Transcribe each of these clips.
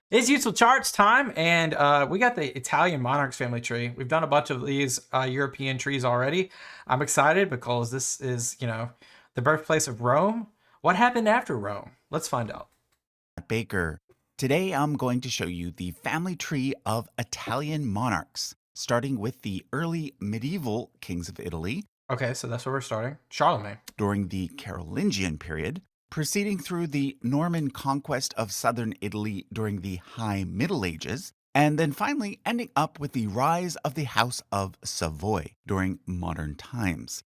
It's useful charts time, and we got the Italian monarchs family tree. We've done a bunch of these European trees already. I'm excited because this is, the birthplace of Rome. What happened after Rome? Let's find out. Baker. Today I'm going to show you the family tree of Italian monarchs, starting with the early medieval kings of Italy Okay, so that's where we're starting. Charlemagne. during the Carolingian period, proceeding through the Norman conquest of southern Italy during the High Middle Ages, and then finally ending up with the rise of the House of Savoy during modern times.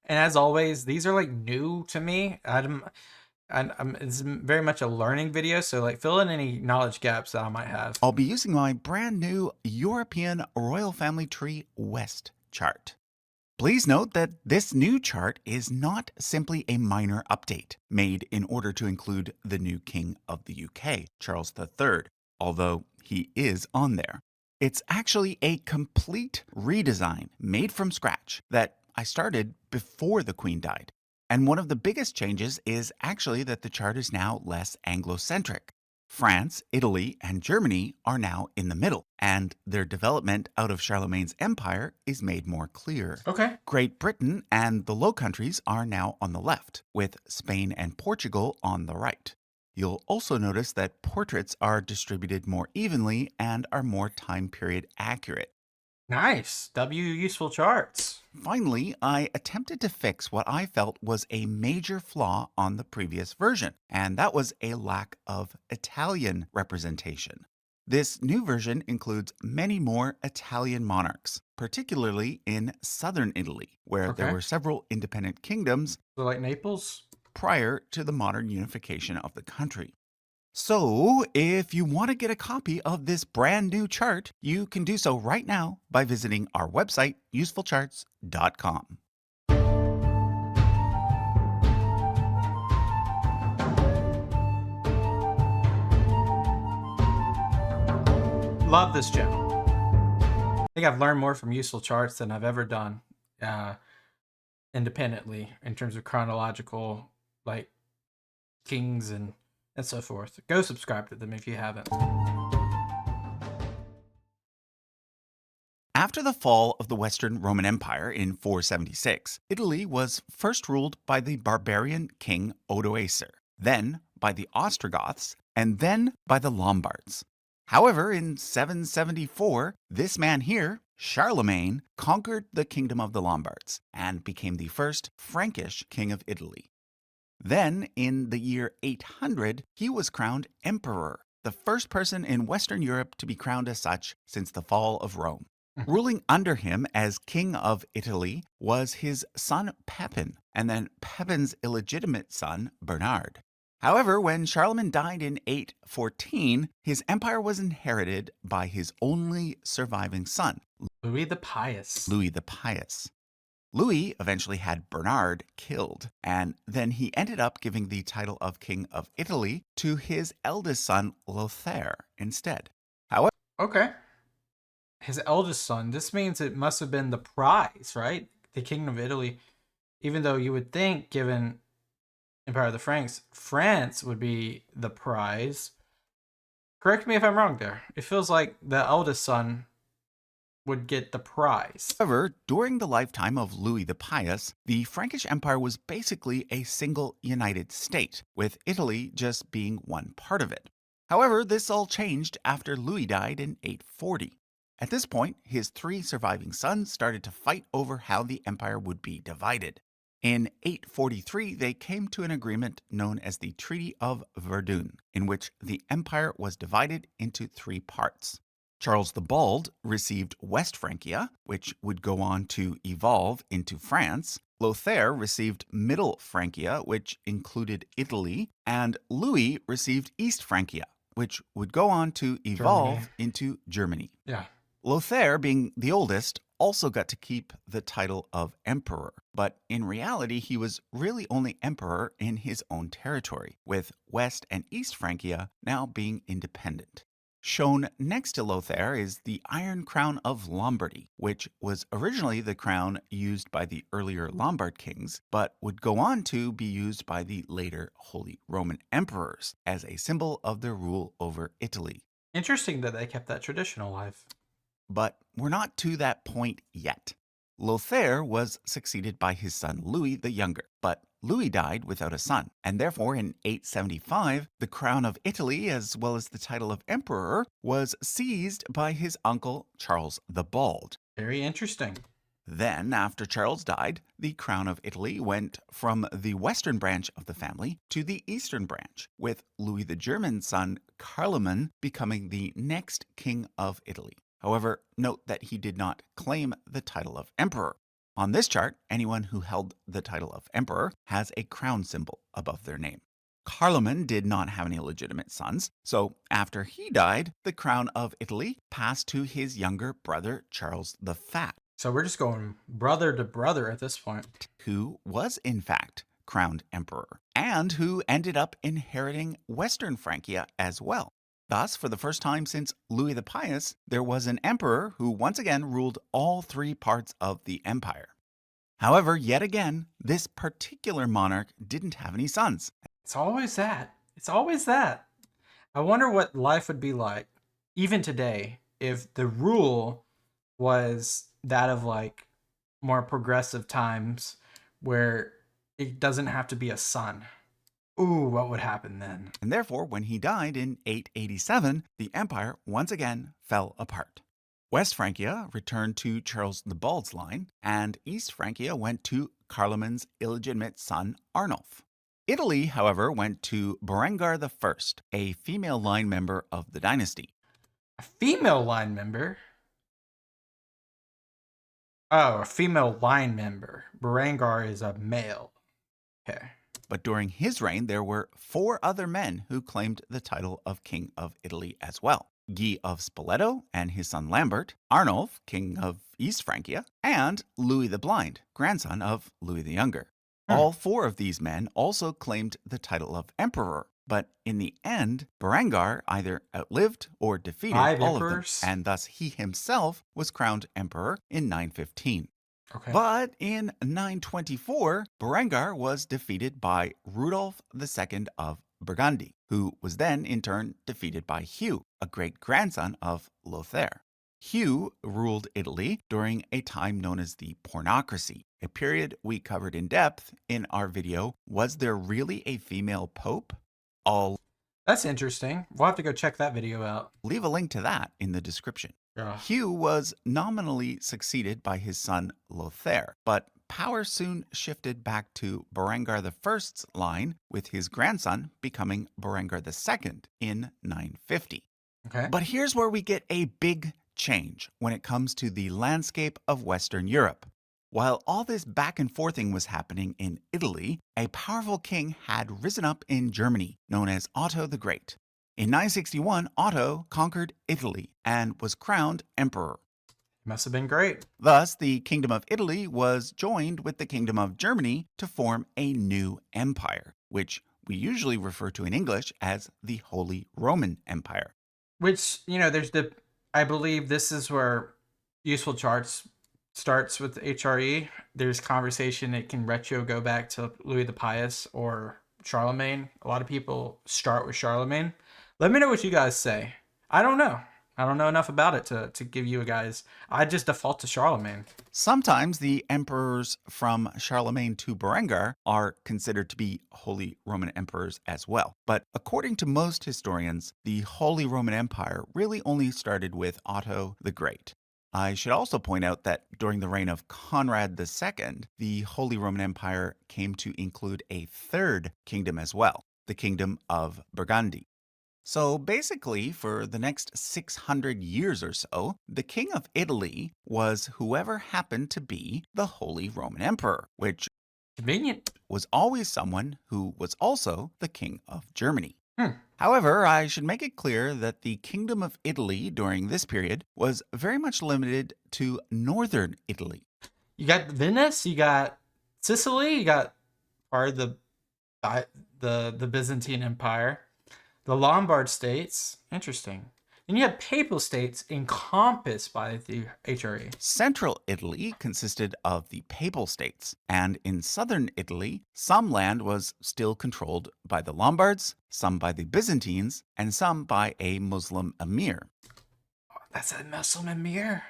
And as always, these are like new to me. It's very much a learning video, so like fill in any knowledge gaps that I might have. I'll be using my brand new European Royal Family Tree West chart. Please note that this new chart is not simply a minor update made in order to include the new King of the UK, Charles III, although he is on there. It's actually a complete redesign made from scratch that I started before the Queen died. And one of the biggest changes is actually that the chart is now less Anglo-centric. France, Italy, and Germany are now in the middle, and their development out of Charlemagne's empire is made more clear. Okay. Great Britain and the Low Countries are now on the left, with Spain and Portugal on the right. You'll also notice that portraits are distributed more evenly and are more time period accurate. Nice. W useful charts. Finally, I attempted to fix what I felt was a major flaw on the previous version, and that was a lack of Italian representation. This new version includes many more Italian monarchs, particularly in southern Italy, where there Okay. were several independent kingdoms So like Naples. prior to the modern unification of the country. So, if you want to get a copy of this brand new chart, you can do so right now by visiting our website, UsefulCharts.com. Love this channel. I think I've learned more from useful charts than I've ever done uh, independently in terms of chronological, like kings and so forth. Go subscribe to them if you haven't. After the fall of the Western Roman Empire in 476, Italy was first ruled by the barbarian king Odoacer, then by the Ostrogoths, and then by the Lombards. However, in 774, this man here, Charlemagne, conquered the kingdom of the Lombards and became the first Frankish king of Italy. Then, in the year 800, he was crowned emperor, the first person in Western Europe to be crowned as such since the fall of Rome. Ruling under him as King of Italy was his son Pepin, and then Pepin's illegitimate son Bernard. However, when Charlemagne died in 814, his empire was inherited by his only surviving son, Louis the Pious. Louis the Pious. Louis eventually had Bernard killed, and then he ended up giving the title of King of Italy to his eldest son Lothair instead. However, Okay. His eldest son. This means it must have been the prize, right? The Kingdom of Italy. Even though you would think, given Empire of the Franks, France would be the prize. Correct me if I'm wrong there. It feels like the eldest son would get the prize. during the lifetime of Louis the Pious, the Frankish Empire was basically a single united state, with Italy just being one part of it. However, this all changed after Louis died in 840. At this point, his three surviving sons started to fight over how the empire would be divided. In 843, they came to an agreement known as the Treaty of Verdun, in which the empire was divided into three parts. Charles the Bald received West Francia, which would go on to evolve into France. Lothair received Middle Francia, which included Italy. And Louis received East Francia, which would go on to evolve Germany. into Germany. Yeah. Lothair, being the oldest, also got to keep the title of emperor, but in reality, he was really only emperor in his own territory, with West and East Francia now being independent. Shown next to Lothair is the Iron Crown of Lombardy, which was originally the crown used by the earlier Lombard kings, but would go on to be used by the later Holy Roman Emperors as a symbol of their rule over Italy. Interesting that they kept that tradition alive. But we're not to that point yet. Lothair was succeeded by his son Louis the Younger, but Louis died without a son, and therefore in 875, the crown of Italy, as well as the title of emperor, was seized by his uncle Charles the Bald. Very interesting. Then, after Charles died, the crown of Italy went from the western branch of the family to the eastern branch, with Louis the German's son Carloman becoming the next king of Italy. However, note that he did not claim the title of emperor. On this chart, anyone who held the title of emperor has a crown symbol above their name. Carloman did not have any legitimate sons, so after he died, the crown of Italy passed to his younger brother Charles the Fat. So we're just going brother to brother at this point. Who was, in fact, crowned emperor, and who ended up inheriting Western Francia as well. Thus, for the first time since Louis the Pious, there was an emperor who once again ruled all three parts of the empire. However, yet again, this particular monarch didn't have any sons. It's always that. It's always that. I wonder what life would be like, even today, if the rule was that of like more progressive times where it doesn't have to be a son. Ooh, what would happen then? And therefore, when he died in 887, the empire once again fell apart. West Francia returned to Charles the Bald's line, and East Francia went to Carloman's illegitimate son Arnulf. Italy, however, went to Berengar I, a female line member of the dynasty. A female line member? Oh, a female line member. Berengar is a male. Okay. But during his reign, there were 4 other men who claimed the title of King of Italy as well. Guy of Spoleto and his son Lambert, Arnulf, King of East Francia, and Louis the Blind, grandson of Louis the Younger. All 4 of these men also claimed the title of emperor, but in the end, Berengar either outlived or defeated all of them, and thus he himself was crowned emperor in 915. Okay. But in 924, Berengar was defeated by Rudolf II of Burgundy, who was then in turn defeated by Hugh, a great-grandson of Lothair. Hugh ruled Italy during a time known as the Pornocracy, a period we covered in depth in our video, Was There Really a Female Pope? That's interesting. We'll have to go check that video out. Leave a link to that in the description. Yeah. Hugh was nominally succeeded by his son Lothair, but power soon shifted back to Berengar I's line, with his grandson becoming Berengar II in 950. Okay. But here's where we get a big change when it comes to the landscape of Western Europe. While all this back and forthing was happening in Italy, a powerful king had risen up in Germany, known as Otto the Great. In 961, Otto conquered Italy and was crowned emperor. Must have been great. Thus, the Kingdom of Italy was joined with the Kingdom of Germany to form a new empire, which we usually refer to in English as the Holy Roman Empire. Which, I believe this is where Useful Charts starts with HRE. There's conversation, it can go back to Louis the Pious or Charlemagne. A lot of people start with Charlemagne. Let me know what you guys say. I don't know. I don't know enough about it to give you guys. I just default to Charlemagne. Sometimes the emperors from Charlemagne to Berengar are considered to be Holy Roman emperors as well. But according to most historians, the Holy Roman Empire really only started with Otto the Great. I should also point out that during the reign of Conrad II, the Holy Roman Empire came to include a third kingdom as well, the Kingdom of Burgundy. So basically, for the next 600 years or so, the King of Italy was whoever happened to be the Holy Roman Emperor, which convenient was always someone who was also the King of Germany. However, I should make it clear that the Kingdom of Italy during this period was very much limited to northern Italy. You got Venice, you got Sicily, you got part of the Byzantine Empire. The Lombard states, interesting. And you had papal states encompassed by the HRE. Central Italy consisted of the papal states, and in southern Italy, some land was still controlled by the Lombards, some by the Byzantines, and some by a Muslim emir. That's a Muslim emir.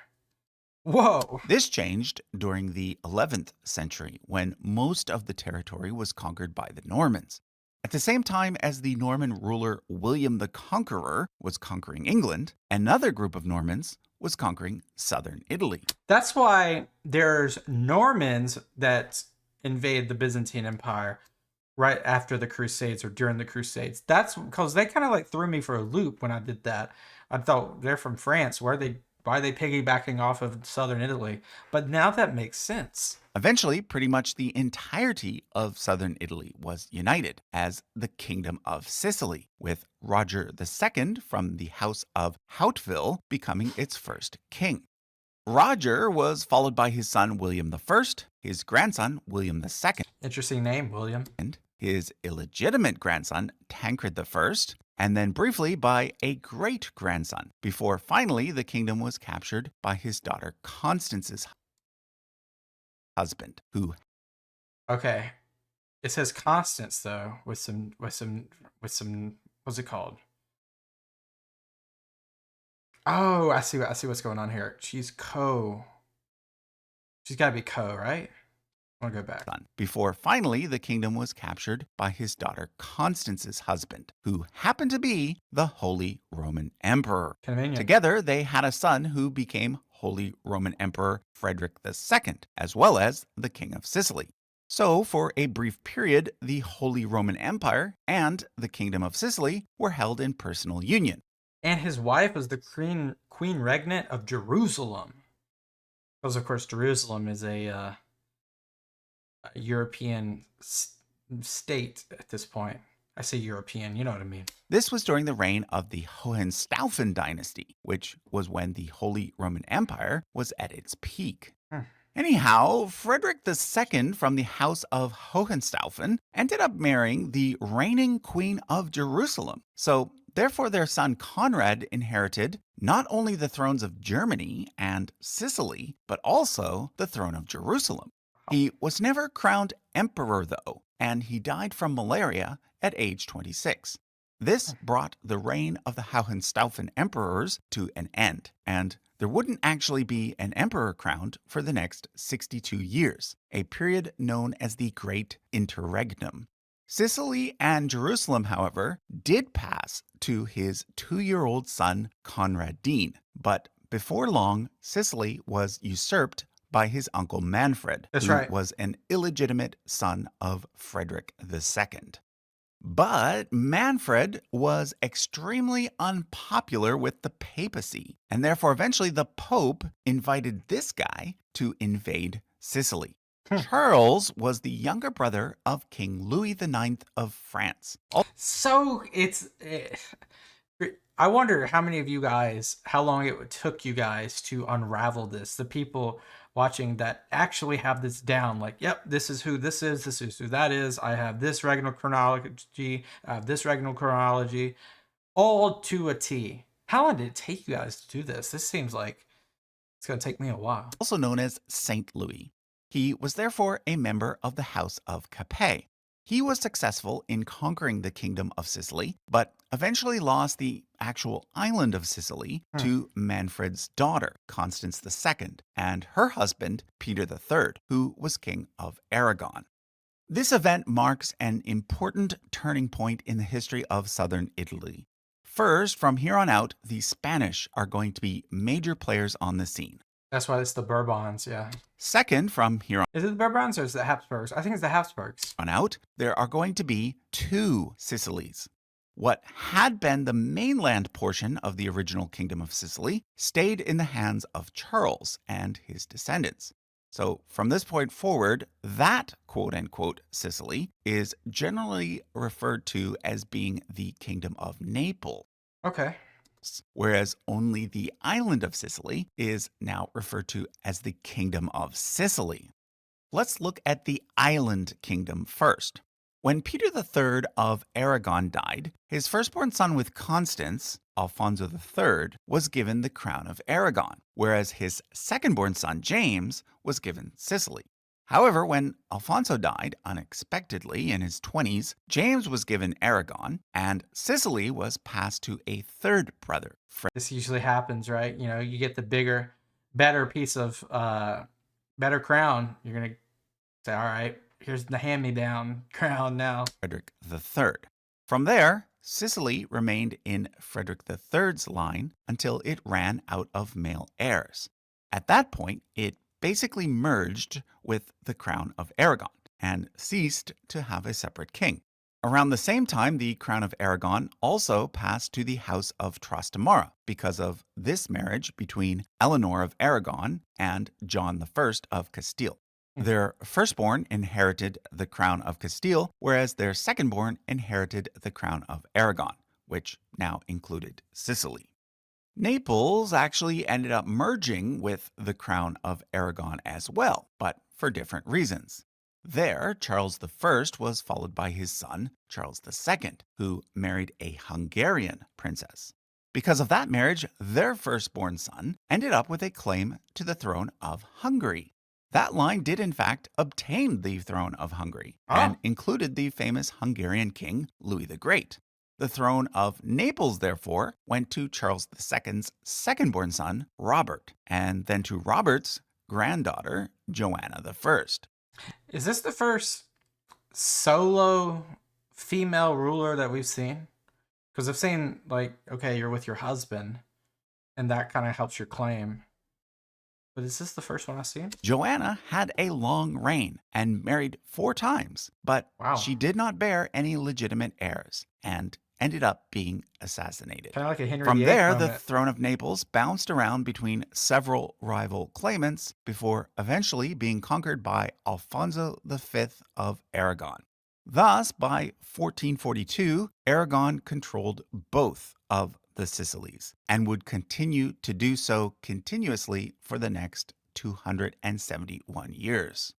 Whoa. This changed during the 11th century when most of the territory was conquered by the Normans. At the same time as the Norman ruler William the Conqueror was conquering England, another group of Normans was conquering southern Italy. That's why there's Normans that invade the Byzantine Empire right after the Crusades or during the Crusades. That's because they kind of like threw me for a loop when I did that. I thought they're from France. Why are they piggybacking off of southern Italy? But now that makes sense. Eventually, pretty much the entirety of southern Italy was united as the Kingdom of Sicily, with Roger II from the House of Hauteville becoming its first king. Roger was followed by his son William I, his grandson William II, Interesting name, William. his illegitimate grandson Tancred I, and then briefly by a great-grandson, before finally the kingdom was captured by his daughter Constance's husband, who Okay. It says Constance though, with some what's it called? Oh, I see what's going on here. She's gotta be right? I wanna go back. before finally the kingdom was captured by his daughter Constance's husband, who happened to be the Holy Roman Emperor. Convenient. Together, they had a son who became Holy Roman Emperor Frederick II, as well as the King of Sicily. So, for a brief period, the Holy Roman Empire and the Kingdom of Sicily were held in personal union. And his wife was the queen regnant of Jerusalem. Because of course Jerusalem is a European state at this point. I say European, you know what I mean. This was during the reign of the Hohenstaufen dynasty, which was when the Holy Roman Empire was at its peak. Anyhow, Frederick II from the House of Hohenstaufen ended up marrying the reigning Queen of Jerusalem. So, therefore, their son Conrad inherited not only the thrones of Germany and Sicily, but also the throne of Jerusalem. He was never crowned emperor, though, and he died from malaria at age 26. This brought the reign of the Hohenstaufen emperors to an end, and there wouldn't actually be an emperor crowned for the next 62 years, a period known as the Great Interregnum. Sicily and Jerusalem, however, did pass to his 2-year-old son Conradine, but before long, Sicily was usurped by his uncle Manfred, who was an illegitimate son of Frederick II. But Manfred was extremely unpopular with the papacy, and therefore eventually the Pope invited this guy to invade Sicily. Charles was the younger brother of King Louis IX of France. So I wonder how many of you guys, how long it took you guys to unravel this. The people watching that actually have this down, like, yep, this is who this is who that is. I have this regnal chronology, I have this regnal chronology, all to a T. How long did it take you guys to do this? This seems like it's going to take me a while. Also known as Saint Louis. He was therefore a member of the House of Capet. He was successful in conquering the Kingdom of Sicily, but eventually lost the actual island of Sicily to Manfred's daughter, Constance II, and her husband, Peter III, who was King of Aragon. This event marks an important turning point in the history of southern Italy. First, from here on out, the Spanish are going to be major players on the scene. That's why it's the Bourbons, yeah. Second, from here on... Is it the Bourbons or is it the Habsburgs? I think it's the Habsburgs. ...on out, there are going to be 2 Sicilies. What had been the mainland portion of the original Kingdom of Sicily stayed in the hands of Charles and his descendants. So from this point forward, that quote-unquote Sicily is generally referred to as being the Kingdom of Naples. Okay. Whereas only the island of Sicily is now referred to as the Kingdom of Sicily. Let's look at the island kingdom first. When Peter III of Aragon died, his firstborn son with Constance, Alfonso III, was given the crown of Aragon, whereas his secondborn son James was given Sicily. However, when Alfonso died unexpectedly in his 20s, James was given Aragon, and Sicily was passed to a third brother. This usually happens, right? You know, you get the bigger, better piece of better crown. You're gonna say, all right, here's the hand-me-down crown now. Frederick III. From there, Sicily remained in Frederick III's line until it ran out of male heirs. At that point, it basically merged with the crown of Aragon and ceased to have a separate king. Around the same time, the crown of Aragon also passed to the House of Trastamara because of this marriage between Eleanor of Aragon and John I of Castile. Their firstborn inherited the crown of Castile, whereas their secondborn inherited the crown of Aragon, which now included Sicily. Naples actually ended up merging with the crown of Aragon as well, but for different reasons. There, Charles I was followed by his son, Charles II, who married a Hungarian princess. Because of that marriage, their firstborn son ended up with a claim to the throne of Hungary. That line did in fact obtain the throne of Hungary and included the famous Hungarian king Louis the Great. The throne of Naples, therefore, went to Charles II's second-born son, Robert, and then to Robert's granddaughter, Joanna I. Is this the first solo female ruler that we've seen? Because I've seen, like, okay, you're with your husband, and that kind of helps your claim. But is this the first one I've seen? Joanna had a long reign and married 4 times, but she did not bear any legitimate heirs and ended up being assassinated. Kind of like a Henry From VIII there, moment. the throne of Naples bounced around between several rival claimants before eventually being conquered by Alfonso V of Aragon. Thus, by 1442, Aragon controlled both of the Sicilies and would continue to do so continuously for the next 271 years.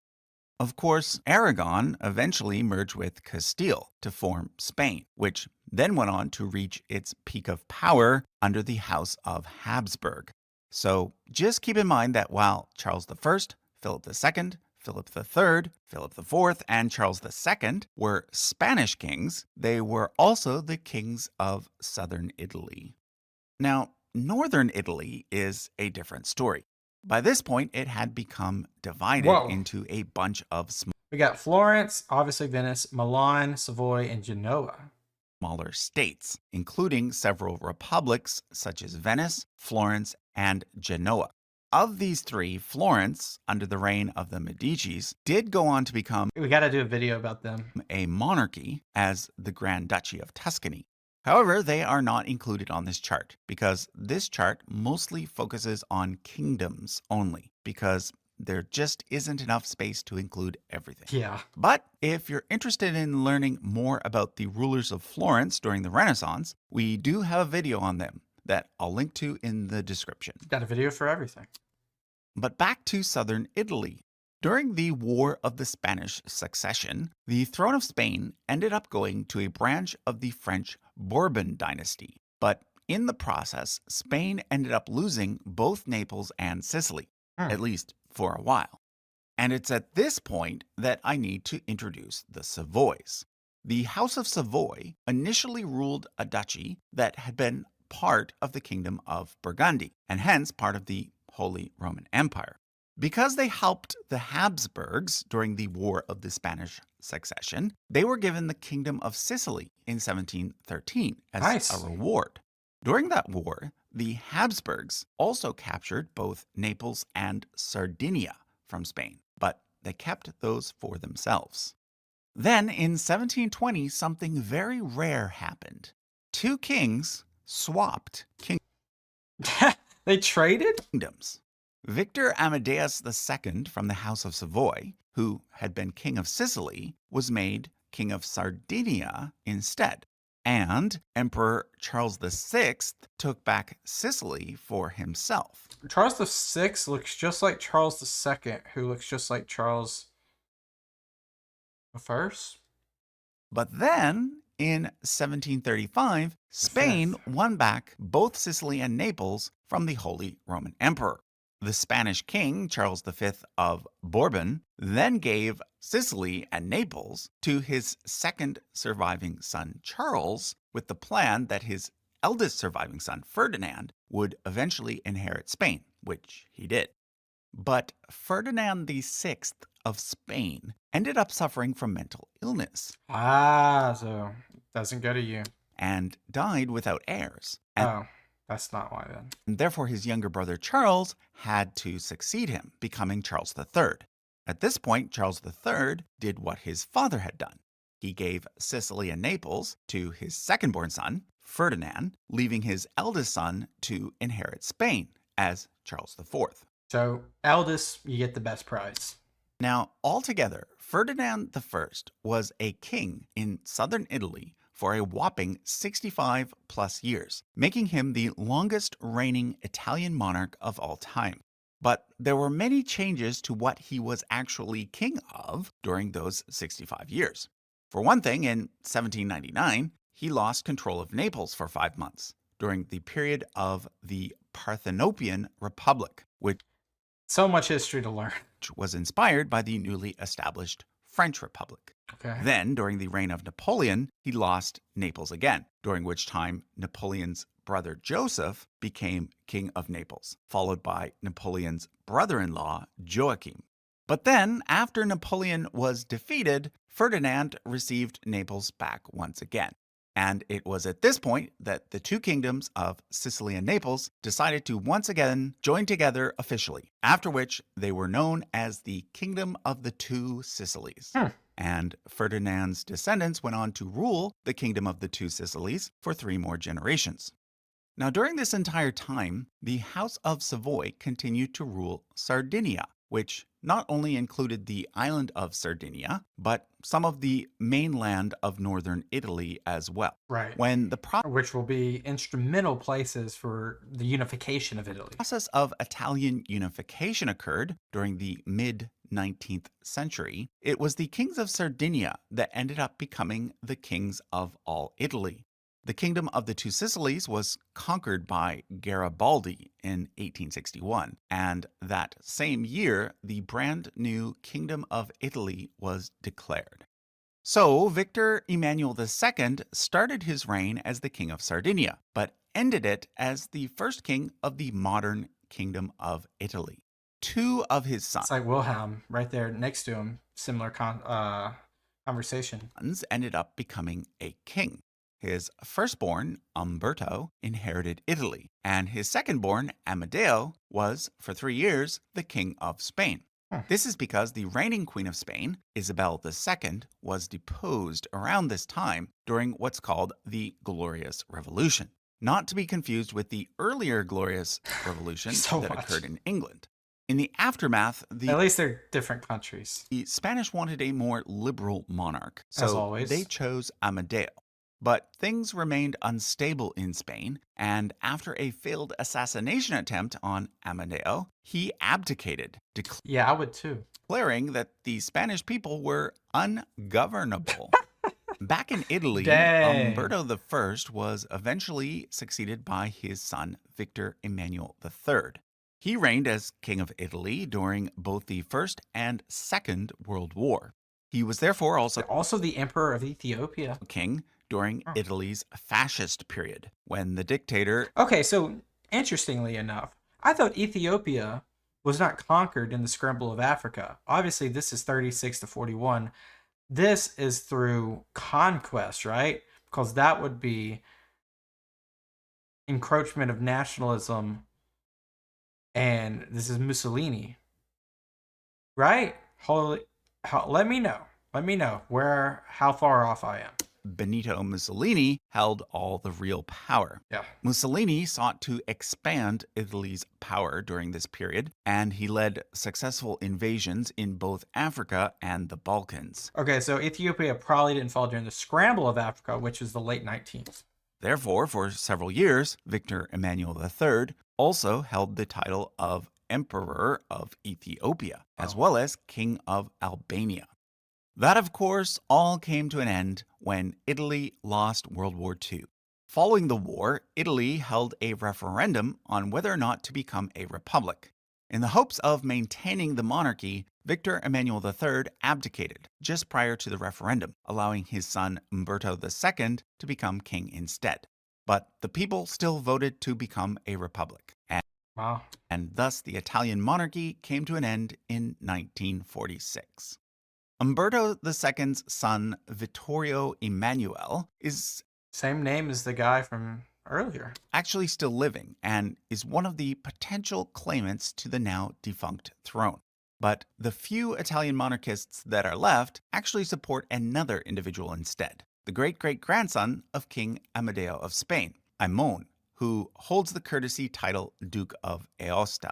Of course, Aragon eventually merged with Castile to form Spain, which then went on to reach its peak of power under the House of Habsburg. So just keep in mind that while Charles I, Philip II, Philip III, Philip IV, and Charles II were Spanish kings, they were also the kings of southern Italy. Now, northern Italy is a different story. By this point, it had become divided into a bunch of We got Florence, obviously Venice, Milan, Savoy, and Genoa. Smaller states, including several republics such as Venice, Florence, and Genoa. Of these 3, Florence, under the reign of the Medicis, did go on to become We got to do a video about them. A monarchy as the Grand Duchy of Tuscany. However, they are not included on this chart because this chart mostly focuses on kingdoms only because there just isn't enough space to include everything. Yeah. But if you're interested in learning more about the rulers of Florence during the Renaissance, we do have a video on them that I'll link to in the description. Got a video for everything. But back to southern Italy. During the War of the Spanish Succession, the throne of Spain ended up going to a branch of the French Bourbon dynasty. But in the process, Spain ended up losing both Naples and Sicily, at least for a while. And it's at this point that I need to introduce the Savoys. The House of Savoy initially ruled a duchy that had been part of the Kingdom of Burgundy, and hence part of the Holy Roman Empire. Because they helped the Habsburgs during the War of the Spanish Succession, they were given the Kingdom of Sicily in 1713 as a reward. During that war, the Habsburgs also captured both Naples and Sardinia from Spain, but they kept those for themselves. Then, in 1720, something very rare happened. 2 kings swapped They traded? kingdoms. Victor Amadeus II from the House of Savoy, who had been king of Sicily, was made king of Sardinia instead. And Emperor Charles VI took back Sicily for himself. Charles VI looks just like Charles II, who looks just like Charles I. But then, in 1735, The Spain fifth. won back both Sicily and Naples from the Holy Roman Emperor. The Spanish king, Charles V of Bourbon, then gave Sicily and Naples to his second surviving son, Charles, with the plan that his eldest surviving son, Ferdinand, would eventually inherit Spain, which he did. But Ferdinand VI of Spain ended up suffering from mental illness So doesn't go to you. and died without heirs. Oh, that's not why then. And therefore, his younger brother Charles had to succeed him, becoming Charles III. At this point, Charles III did what his father had done. He gave Sicily and Naples to his second-born son, Ferdinand, leaving his eldest son to inherit Spain as Charles IV. So eldest, you get the best prize. Now, altogether, Ferdinand I was a king in southern Italy for a whopping 65 plus years, making him the longest reigning Italian monarch of all time. But there were many changes to what he was actually king of during those 65 years. For one thing, in 1799, he lost control of Naples for 5 months during the period of the Parthenopean Republic, which So much history to learn. was inspired by the newly established French Republic. Okay. Then, during the reign of Napoleon, he lost Naples again, during which time Napoleon's brother Joseph became King of Naples, followed by Napoleon's brother-in-law Joachim. But then, after Napoleon was defeated, Ferdinand received Naples back once again. And it was at this point that the two kingdoms of Sicily and Naples decided to once again join together officially, after which they were known as the Kingdom of the Two Sicilies. And Ferdinand's descendants went on to rule the Kingdom of the Two Sicilies for 3 more generations. Now, during this entire time, the House of Savoy continued to rule Sardinia, which not only included the island of Sardinia, but some of the mainland of northern Italy as well. Right. When the Which will be instrumental places for the unification of Italy. process of Italian unification occurred during the mid-19th century, it was the kings of Sardinia that ended up becoming the kings of all Italy. The Kingdom of the Two Sicilies was conquered by Garibaldi in 1861, and that same year, the brand new Kingdom of Italy was declared. So, Victor Emmanuel II started his reign as the King of Sardinia, but ended it as the first king of the modern Kingdom of Italy. 2 of his It's like Wilhelm right there next to him. Similar conversation. sons ended up becoming a king. His firstborn, Umberto, inherited Italy, and his secondborn, Amadeo, was, for 3 years, the King of Spain. This is because the reigning Queen of Spain, Isabel II, was deposed around this time during what's called the Glorious Revolution, not to be confused with the earlier Glorious Revolution that occurred in England. In the aftermath, At least they're different countries. the Spanish wanted a more liberal monarch, As so always. they chose Amadeo. But things remained unstable in Spain, and after a failed assassination attempt on Amadeo, he abdicated, Yeah, I would too. declaring that the Spanish people were ungovernable. Back in Italy, Dang. Umberto I was eventually succeeded by his son, Victor Emmanuel III. He reigned as King of Italy during both the First and Second World War. He was therefore Also the Emperor of Ethiopia. king during Italy's fascist period, when the dictator... Okay, so interestingly enough, I thought Ethiopia was not conquered in the scramble of Africa. Obviously, this is 36 to 41. This is through conquest, right? Because that would be encroachment of nationalism, and this is Mussolini, right? Let me know. Let me know how far off I am. Benito Mussolini held all the real power. Yeah. Mussolini sought to expand Italy's power during this period, and he led successful invasions in both Africa and the Balkans. Okay, so Ethiopia probably didn't fall during the scramble of Africa, which is the late 19th. Therefore, for several years, Victor Emmanuel III also held the title of Emperor of Ethiopia, as well as King of Albania. That, of course, all came to an end when Italy lost World War II. Following the war, Italy held a referendum on whether or not to become a republic. In the hopes of maintaining the monarchy, Victor Emmanuel III abdicated just prior to the referendum, allowing his son Umberto II to become king instead. But the people still voted to become a republic, Wow. and thus the Italian monarchy came to an end in 1946. Umberto II's son, Vittorio Emmanuel, is Same name as the guy from earlier. actually still living and is one of the potential claimants to the now defunct throne. But the few Italian monarchists that are left actually support another individual instead, the great great grandson of King Amadeo of Spain, Aimon, who holds the courtesy title Duke of Aosta.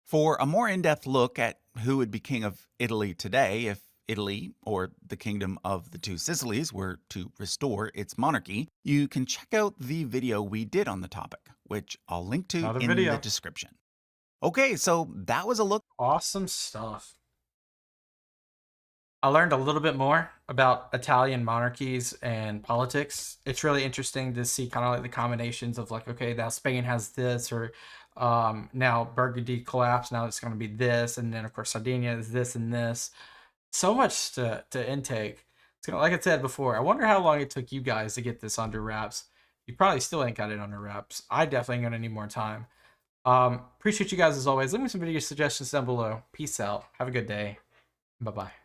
For a more in depth look at who would be king of Italy today if Italy, or the Kingdom of the Two Sicilies, were to restore its monarchy, you can check out the video we did on the topic, which I'll link to Another in the video. description. Okay, so that was a look. Awesome stuff. I learned a little bit more about Italian monarchies and politics. It's really interesting to see kind of like the combinations of like, okay, now Spain has this, or now Burgundy collapsed. Now it's going to be this, and then of course Sardinia is this and this. So much to intake. It's gonna, like I said before, I wonder how long it took you guys to get this under wraps. You probably still ain't got it under wraps. I definitely ain't gonna need more time. Appreciate you guys as always. Leave me some video suggestions down below. Peace out. Have a good day. Bye bye.